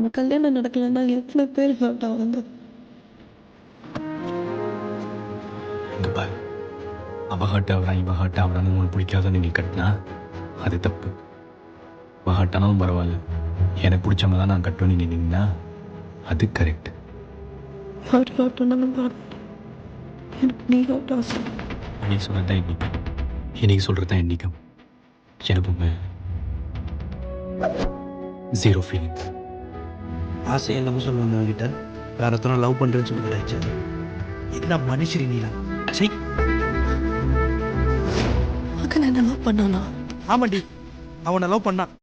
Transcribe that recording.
நம்ம கல்யாணம் நடக்கலைன்னா எத்தனை பேர் ஹர்ட் ஆகுங்க. இங்க பாரு, அவ ஹர்ட் ஆகுறான் இவ ஹர்ட் ஆகுறான்னு உனக்கு பிடிக்காதன்னு நீ கட்டினா அது தப்பு. அவ ஹர்ட் ஆனாலும் பரவாயில்ல, எனக்கு பிடிச்சவங்க தான் நான் கட்டுவேன்னு நீ நின்னா அது கரெக்ட். யார் ஹர்ட் ஆனாலும் பரவாயில்ல, எனக்கு நீ ஹர்ட் ஆகும். நீ சொல்கிறதான் எண்ணிக்கம், இன்னைக்கு சொல்கிறதான் எண்ணிக்கம். எனக்குமே ஜீரோ ஃபீலிங். ஆசை என்னமோ சொல்லுவாங்க அவங்ககிட்ட, வேற ஒருத்தனை லவ் பண்ணுறேன்னு சொல்லிட்டாச்சு. என்ன மனுஷரி நீலா. சை. மகன் என்ன லவ் பண்ணானா? ஆமாண்டி, அவனை லவ் பண்ணான்.